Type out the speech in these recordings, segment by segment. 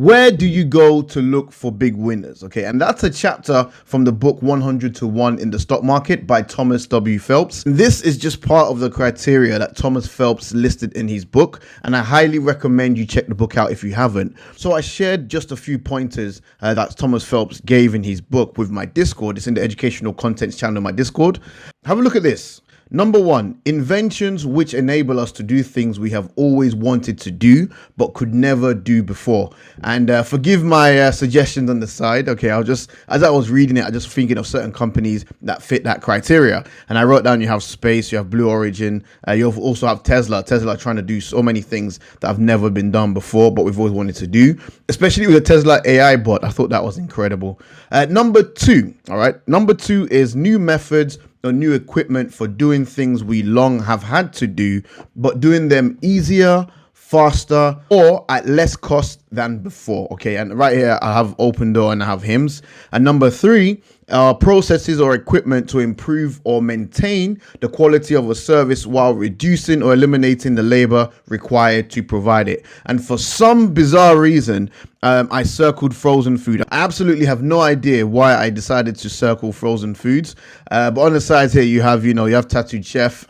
Where do you go to look for big winners? Okay, and that's a chapter from the book 100 to 1 in the stock market by Thomas W Phelps. And this is just part of the criteria that Thomas Phelps listed in his book, and I highly recommend you check the book out if you haven't. So I shared just a few pointers that Thomas Phelps gave in his book with my Discord. It's in the educational contents channel of my Discord. Have a look at this. Number 1, inventions which enable us to do things we have always wanted to do but could never do before. And forgive my suggestions on the side. Okay, as I was reading it, I just thinking of certain companies that fit that criteria. And I wrote down, you have Space, you have Blue Origin, you also have Tesla. Tesla trying to do so many things that have never been done before, but we've always wanted to do, especially with the Tesla AI bot. I thought that was incredible. Number 2, all right. Number 2 is new methods or new equipment for doing things we long have had to do, but doing them easier, faster, or at less cost than before. Okay, and right here I have OPENDOOR and I have HIMS. And number 3, processes or equipment to improve or maintain the quality of a service while reducing or eliminating the labor required to provide it. And for some bizarre reason, I circled frozen food. I absolutely have no idea why I decided to circle frozen foods. But on the sides here, you have Tattooed Chef,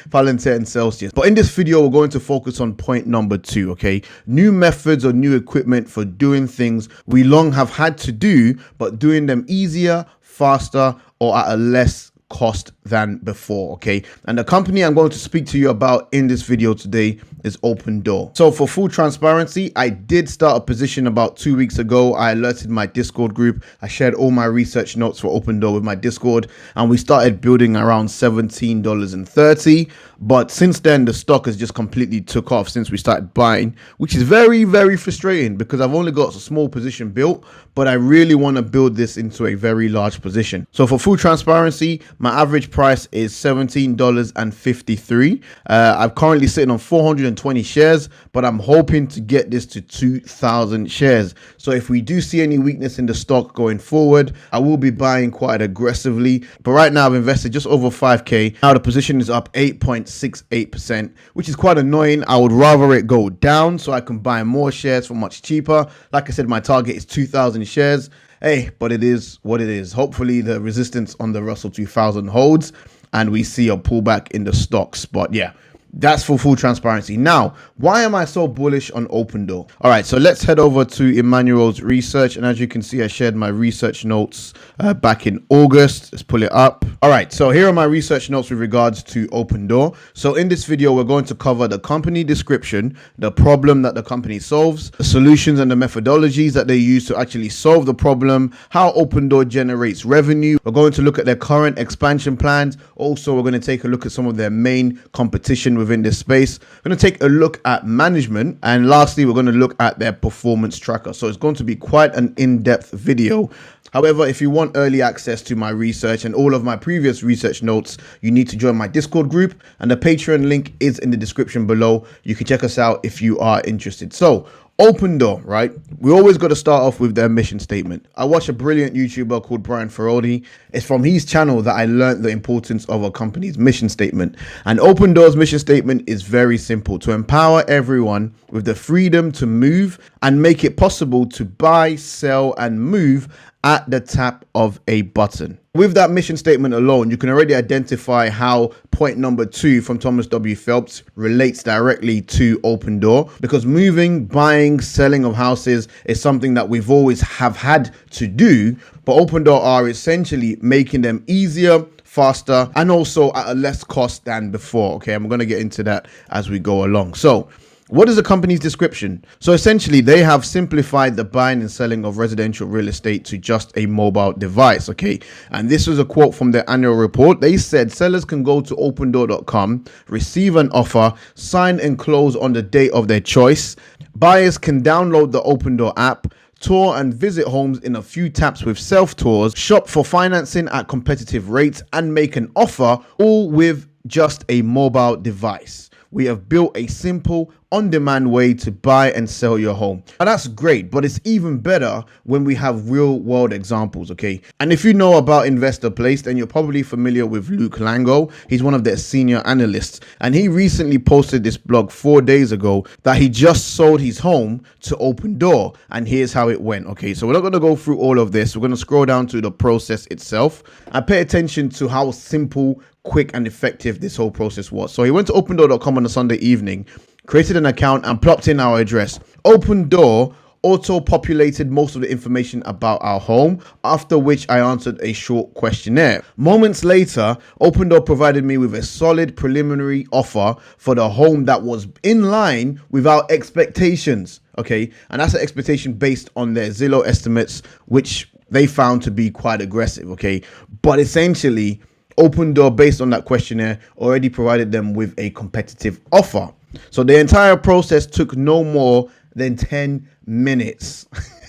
Palantir and Celsius. But in this video, we're going to focus on point number 2, okay? New methods or new equipment for doing things we long have had to do, but doing them easier, faster, or at a less cost than before. Okay, and the company I'm going to speak to you about in this video today is OPENDOOR. So for full transparency, I did start a position about 2 weeks ago. I alerted my Discord group. I shared all my research notes for OPENDOOR with my Discord, and we started building around $17.30. But since then, the stock has just completely took off since we started buying, which is very, very frustrating because I've only got a small position built, but I really want to build this into a very large position. So for full transparency, my average price is $17.53. I'm currently sitting on 420 shares, but I'm hoping to get this to 2,000 shares. So if we do see any weakness in the stock going forward, I will be buying quite aggressively. But right now I've invested just over 5K. Now the position is up 8.68%, which is quite annoying. I would rather it go down so I can buy more shares for much cheaper. Like I said, my target is 2,000 shares. Hey, but it is what it is. Hopefully the resistance on the Russell 2000 holds and we see a pullback in the stocks. But yeah, that's for full transparency. Now, why am I so bullish on OPENDOOR? All right, so let's head over to Emmanuel's research. And as you can see, I shared my research notes back in August. Let's pull it up. All right, so here are my research notes with regards to OPENDOOR. So in this video, we're going to cover the company description, the problem that the company solves, the solutions and the methodologies that they use to actually solve the problem, how OPENDOOR generates revenue. We're going to look at their current expansion plans. Also, we're going to take a look at some of their main competition within this space. We're going to take a look at management, and lastly we're going to look at their performance tracker. So it's going to be quite an in-depth video. However, if you want early access to my research and all of my previous research notes, you need to join my Discord group, and the Patreon link is in the description below. You can check us out if you are interested. So OPENDOOR, right? We always got to start off with their mission statement. I watch a brilliant YouTuber called Brian Ferrodi. It's from his channel that I learned the importance of a company's mission statement. And OPENDOOR's mission statement is very simple: to empower everyone with the freedom to move and make it possible to buy, sell, and move at the tap of a button. With that mission statement alone, you can already identify how point number 2 from Thomas W Phelps relates directly to OPENDOOR, because moving, buying, selling of houses is something that we've always have had to do, but OPENDOOR are essentially making them easier, faster, and also at a less cost than before. Okay, I'm going to get into that as we go along. So what is the company's description? So essentially, they have simplified the buying and selling of residential real estate to just a mobile device, okay? And this was a quote from their annual report. They said sellers can go to opendoor.com, receive an offer, sign and close on the day of their choice. Buyers can download the OPENDOOR app, tour and visit homes in a few taps with self-tours, shop for financing at competitive rates, and make an offer, all with just a mobile device. we have built a simple, on-demand way to buy and sell your home. And that's great, but it's even better when we have real-world examples, okay? And if you know about Investor Place, then you're probably familiar with Luke Lango. He's one of their senior analysts, and he recently posted this blog 4 days ago that he just sold his home to Open Door, and here's how it went, okay? So we're not going to go through all of this. We're going to scroll down to the process itself and pay attention to how simple, quick, and effective this whole process was. So he went to opendoor.com on a Sunday evening, created an account, and plopped in our address. Open Door auto-populated most of the information about our home, after which I answered a short questionnaire. Moments later, Open Door provided me with a solid preliminary offer for the home that was in line with our expectations, okay? And that's an expectation based on their Zillow estimates, which they found to be quite aggressive, okay? But essentially, Open Door, based on that questionnaire, already provided them with a competitive offer. So the entire process took no more than 10 minutes.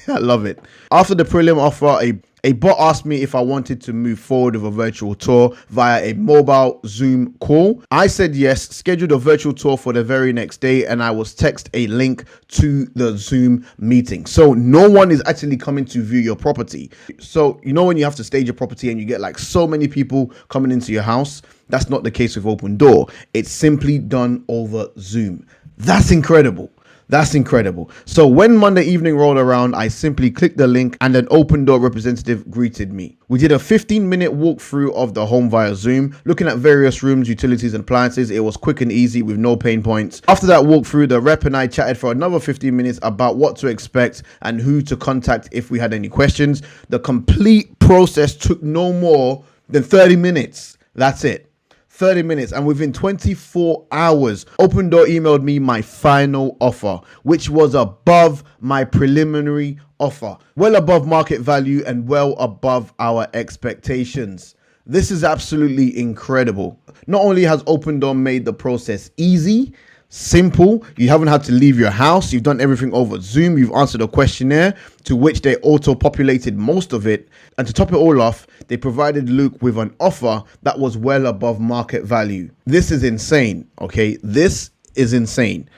I love it. After the prelim offer, a bot asked me if I wanted to move forward with a virtual tour via a mobile Zoom call. I said yes, scheduled a virtual tour for the very next day, and I was texted a link to the Zoom meeting. So no one is actually coming to view your property. So you know when you have to stage your property and you get like so many people coming into your house? That's not the case with Open Door. It's simply done over Zoom. That's incredible. That's incredible. So when Monday evening rolled around, I simply clicked the link and an Open Door representative greeted me. We did a 15-minute walkthrough of the home via Zoom, looking at various rooms, utilities, and appliances. It was quick and easy with no pain points. After that walkthrough, the rep and I chatted for another 15 minutes about what to expect and who to contact if we had any questions. The complete process took no more than 30 minutes. That's it. 30 minutes, and within 24 hours, Open Door emailed me my final offer, which was above my preliminary offer, well above market value and well above our expectations. This is absolutely incredible. Not only has Open Door made the process easy, simple, you haven't had to leave your house, you've done everything over Zoom, you've answered a questionnaire to which they auto-populated most of it, and to top it all off, they provided Luke with an offer that was well above market value. This is insane, okay? This is insane.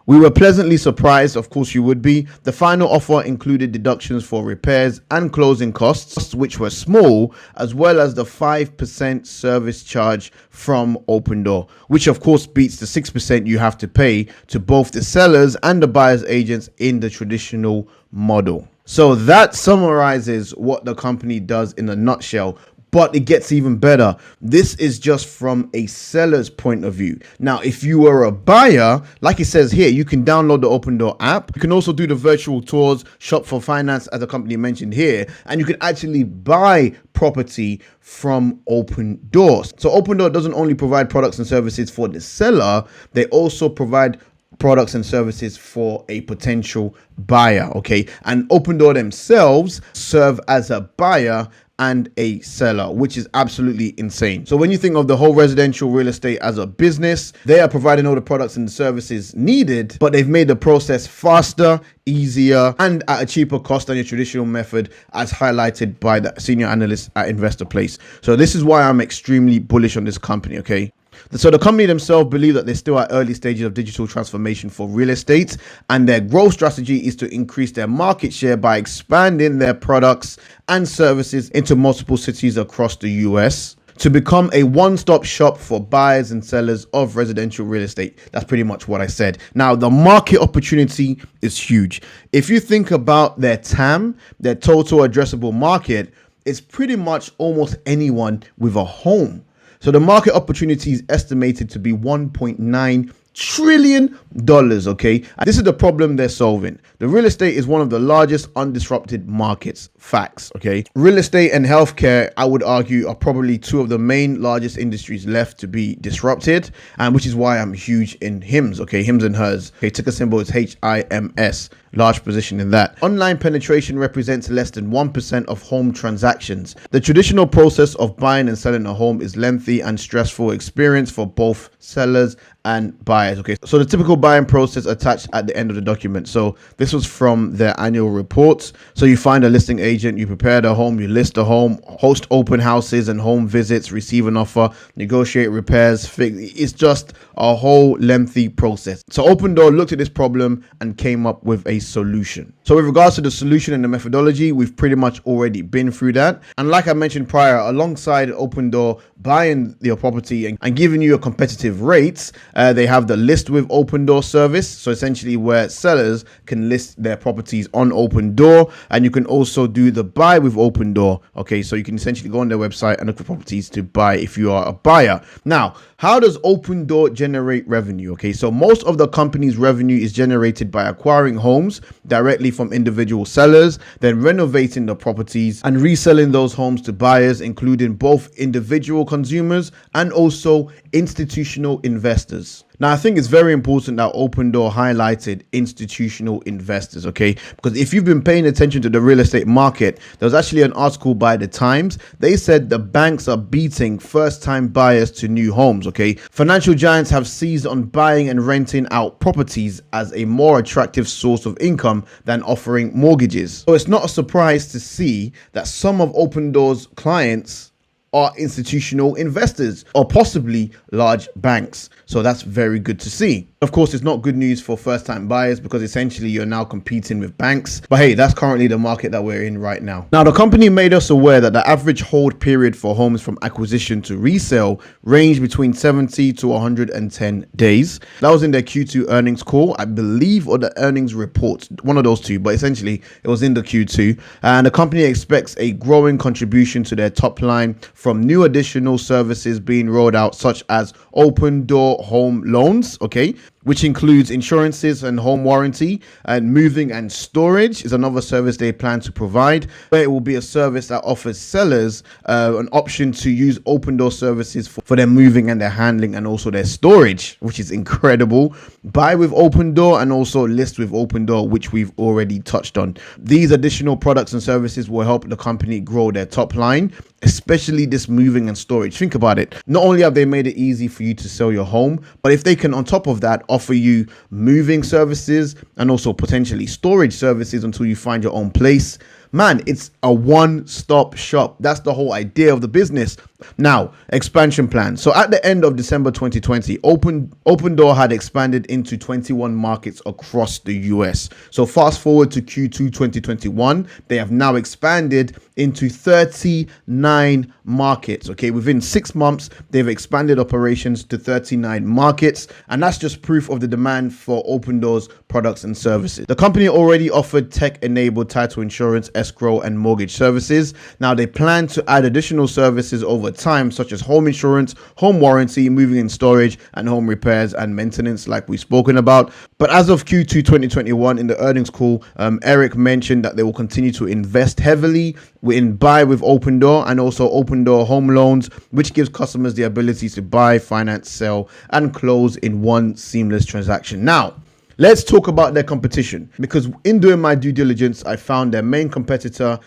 We were pleasantly surprised, of course you would be. The final offer included deductions for repairs and closing costs, which were small, as well as the 5% service charge from Open Door, which of course beats the 6% you have to pay to both the sellers and the buyer's agents in the traditional model. So that summarizes what the company does in a nutshell. But it gets even better. This is just from a seller's point of view. Now, if you are a buyer, like it says here, you can download the Open Door app. You can also do the virtual tours, shop for finance, as the company mentioned here, and you can actually buy property from Open Doors. So Open Door doesn't only provide products and services for the seller, they also provide products and services for a potential buyer, okay? And Open Door themselves serve as a buyer and a seller, which is absolutely insane. So when you think of the whole residential real estate as a business, they are providing all the products and services needed, but they've made the process faster, easier, and at a cheaper cost than your traditional method, as highlighted by the senior analyst at Investor Place. So this is why I'm extremely bullish on this company, okay? So the company themselves believe that they're still at early stages of digital transformation for real estate, and their growth strategy is to increase their market share by expanding their products and services into multiple cities across the US to become a one-stop shop for buyers and sellers of residential real estate. That's pretty much what I said. Now, the market opportunity is huge. If you think about their TAM, their total addressable market, it's pretty much almost anyone with a home. So the market opportunity is estimated to be $1.9 trillion, okay? And this is the problem they're solving. The real estate is one of the largest undisrupted markets. Facts, okay? Real estate and healthcare, I would argue, are probably two of the main largest industries left to be disrupted, and which is why I'm huge in HIMS, okay? HIMS and HERS. Okay, ticker symbol is HIMS. large position in that. Online penetration represents less than 1% of home transactions. The traditional process of buying and selling a home is lengthy and stressful experience for both sellers and buyers. Okay, so the typical buying process attached at the end of the document. So this was from their annual reports. So you find a listing agent, you prepare the home, you list the home, host open houses and home visits, receive an offer, negotiate repairs. It's just a whole lengthy process. So Open Door looked at this problem and came up with a solution. So with regards to the solution and the methodology, we've pretty much already been through that. And like I mentioned prior, alongside Open Door buying your property and giving you a competitive rates, they have the list with Open Door service. So essentially where sellers can list their properties on Open Door, and you can also do the buy with Open Door. Okay, so you can essentially go on their website and look for properties to buy if you are a buyer. Now, how does Open Door generate revenue? Okay, so most of the company's revenue is generated by acquiring homes directly from individual sellers, then renovating the properties and reselling those homes to buyers, including both individual consumers and also institutional investors. Now, I think it's very important that Open Door highlighted institutional investors, okay? Because if you've been paying attention to the real estate market, there was actually an article by the Times. They said the banks are beating first-time buyers to new homes, okay? Financial giants have seized on buying and renting out properties as a more attractive source of income than offering mortgages. So it's not a surprise to see that some of Open Door's clients are institutional investors or possibly large banks. So that's very good to see. Of course, it's not good news for first-time buyers because essentially you're now competing with banks. But hey, that's currently the market that we're in right now. Now, the company made us aware that the average hold period for homes from acquisition to resale ranged between 70 to 110 days. That was in their Q2 earnings call, I believe, or the earnings report, one of those two, but essentially it was in the Q2. And the company expects a growing contribution to their top line from new additional services being rolled out, such as Open Door home loans, okay, which includes insurances and home warranty, and moving and storage is another service they plan to provide. But it will be a service that offers sellers an option to use Open Door services for their moving and their handling and also their storage, which is incredible. Buy with Open Door and also list with Open Door, which we've already touched on. These additional products and services will help the company grow their top line, especially this moving and storage. Think about it. Not only have they made it easy for you to sell your home, but if they can, on top of that, offer you moving services and also potentially storage services until you find your own place, man, it's a one-stop shop. That's the whole idea of the business. Now, expansion plans. So at the end of December 2020, Open Door had expanded into 21 markets across the US. So fast forward to Q2 2021, they have now expanded into 39 markets. Okay, within 6 months, they've expanded operations to 39 markets, and that's just proof of the demand for Open Door's products and services. The company already offered tech-enabled title insurance, escrow, and mortgage services. Now they plan to add additional services over time, such as home insurance, home warranty, moving and storage, and home repairs and maintenance, like we've spoken about. But as of Q2 2021, in the earnings call, Eric mentioned that they will continue to invest heavily in buy with Open Door and also Open Door home loans, which gives customers the ability to buy, finance, sell, and close in one seamless transaction. Now, let's talk about their competition, because in doing my due diligence, I found their main competitor,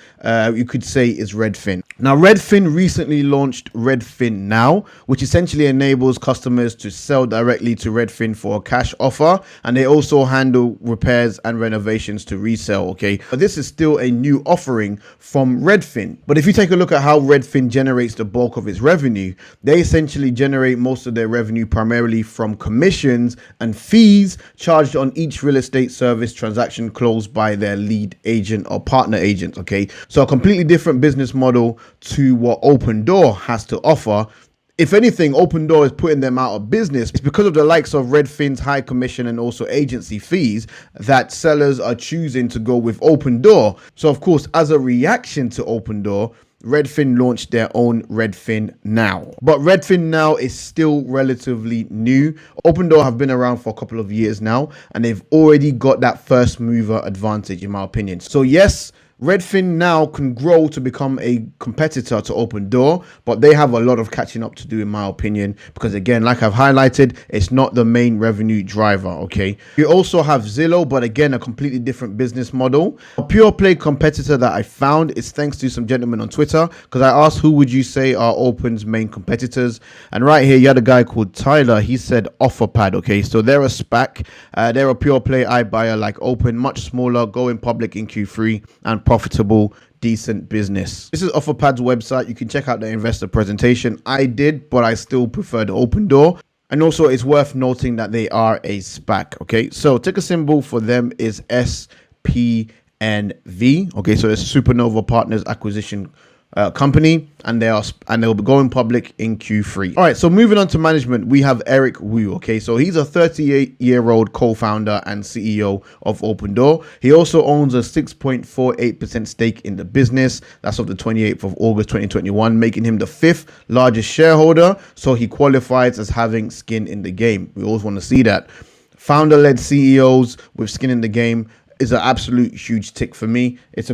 you could say, is Redfin. Now, Redfin recently launched Redfin Now, which essentially enables customers to sell directly to Redfin for a cash offer, and they also handle repairs and renovations to resell, okay? But this is still a new offering from Redfin. But if you take a look at how Redfin generates the bulk of its revenue, they essentially generate most of their revenue primarily from commissions and fees charged on each real estate service transaction closed by their lead agent or partner agent, okay? So a completely different business model to what Open Door has to offer. If anything, Open Door is putting them out of business. It's because of the likes of Redfin's high commission and also agency fees that sellers are choosing to go with Open Door. So of course, as a reaction to Open Door, Redfin launched their own Redfin Now. But Redfin Now is still relatively new. Open Door have been around for a couple of years now, and they've already got that first mover advantage, in my opinion. So yes, Redfin now can grow to become a competitor to OpenDoor, but they have a lot of catching up to do in my opinion, because again, like I've highlighted, it's not the main revenue driver, okay? You also have Zillow, but again, a completely different business model. A pure play competitor that I found is thanks to some gentlemen on Twitter, because I asked who would you say are Open's main competitors, and right here you had a guy called Tyler. He said OfferPad, okay? So they're a SPAC, they're a pure play iBuyer like Open, much smaller, going public in Q3, and profitable, decent business. This is OfferPad's website. You can check out the investor presentation. I did, but I still prefer the OpenDoor. And also it's worth noting that they are a SPAC. Okay, so ticker symbol for them is SPNV. Okay, so it's Supernova Partners Acquisition company, and they'll be going public in Q3. All right, so moving on to management, we have Eric Wu. Okay, so he's a 38-year-old co-founder and CEO of OpenDoor. He also owns a 6.48% stake in the business. That's of the 28th of August 2021, making him the 5th largest shareholder. So he qualifies as having skin in the game. We always want to see that. Founder-led CEOs with skin in the game is an absolute huge tick for me. It's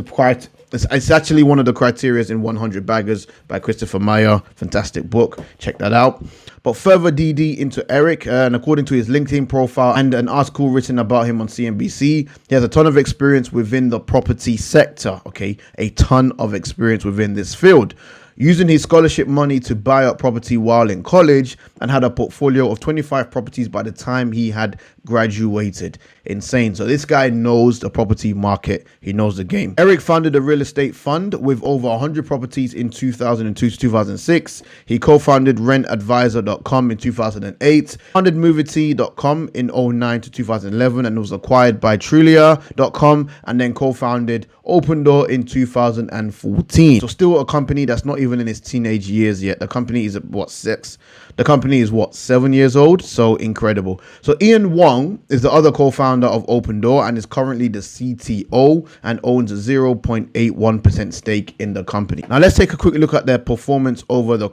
actually one of the criteria in 100 Baggers by Christopher Meyer. Fantastic book. Check that out. But further DD into Eric, and according to his LinkedIn profile and an article written about him on CNBC, he has a ton of experience within the property sector. Okay, a ton of experience within this field, using his scholarship money to buy up property while in college, and had a portfolio of 25 properties by the time he had graduated. Insane. So this guy knows the property market. He knows the game. Eric founded a real estate fund with over 100 properties in 2002 to 2006. He co-founded rentadvisor.com in 2008, founded movity.com in 2009 to 2011, and was acquired by trulia.com, and then co-founded OpenDoor in 2014. So still a company that's not even in its teenage years yet. The company is what, 6? The company is what, 7 years old? So incredible. So Ian Wong is the other co-founder of OpenDoor and is currently the CTO and owns a 0.81% stake in the company. Now let's take a quick look at their performance over the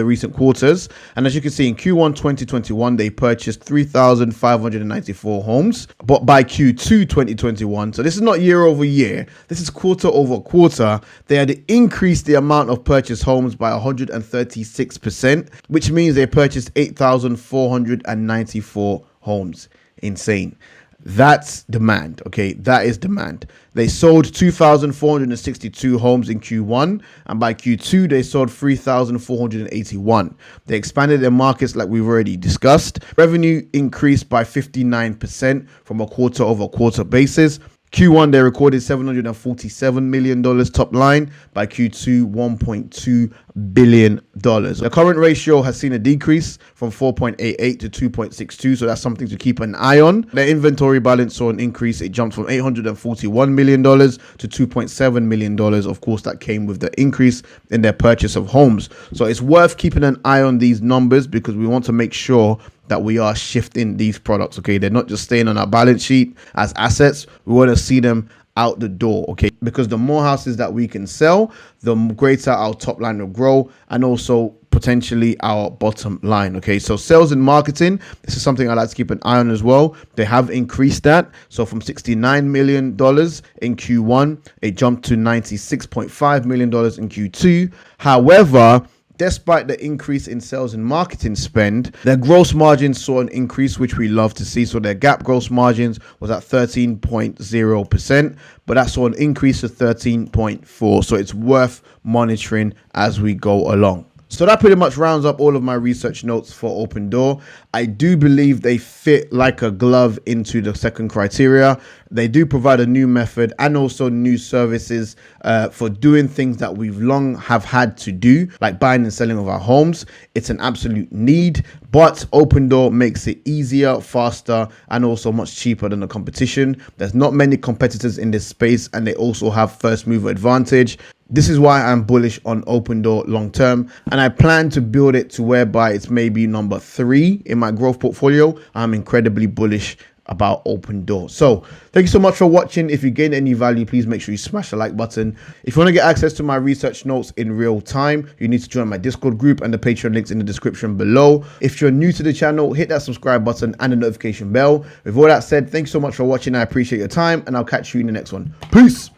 recent quarters. And as you can see, in Q1 2021, they purchased 3,594 homes. But by Q2 2021, so this is not year over year, this is quarter over quarter, they had increased the amount of purchased homes by 136%, which means they purchased 8,494 homes. Insane. That's demand. Okay, that is demand. They sold 2,462 homes in Q1, and by Q2 they sold 3,481. They expanded their markets like we've already discussed. Revenue increased by 59% from a quarter over quarter basis. Q1 they recorded $747 million top line. By Q2, $1.2 billion. The current ratio has seen a decrease from 4.88 to 2.62, so that's something to keep an eye on. Their inventory balance saw an increase. It jumped from $841 million to $2.7 million. Of course, that came with the increase in their purchase of homes. So it's worth keeping an eye on these numbers, because we want to make sure that we are shifting these products. Okay, they're not just staying on our balance sheet as assets. We want to see them out the door, okay? Because the more houses that we can sell, the greater our top line will grow, and also potentially our bottom line. Okay, so sales and marketing, this is something I like to keep an eye on as well. They have increased that. So from $69 million in Q1, it jumped to $96.5 million in Q2. However, despite the increase in sales and marketing spend, their gross margins saw an increase, which we love to see. So their GAAP gross margins was at 13.0%, but that saw an increase to 13.4%. So it's worth monitoring as we go along. So that pretty much rounds up all of my research notes for OpenDoor. I do believe they fit like a glove into the second criteria. They do provide a new method and also new services for doing things that we've long have had to do, like buying and selling of our homes. It's an absolute need, but OpenDoor makes it easier, faster, and also much cheaper than the competition. There's not many competitors in this space, and they also have first mover advantage. This is why I'm bullish on OpenDoor long term, and I plan to build it to whereby it's maybe number 3 in my growth portfolio. I'm incredibly bullish about OpenDoor. So thank you so much for watching. If you gain any value, please make sure you smash the like button. If you want to get access to my research notes in real time, you need to join my Discord group, and the Patreon links in the description below. If you're new to the channel, hit that subscribe button and the notification bell. With all that said, thank you so much for watching. I appreciate your time, and I'll catch you in the next one. Peace.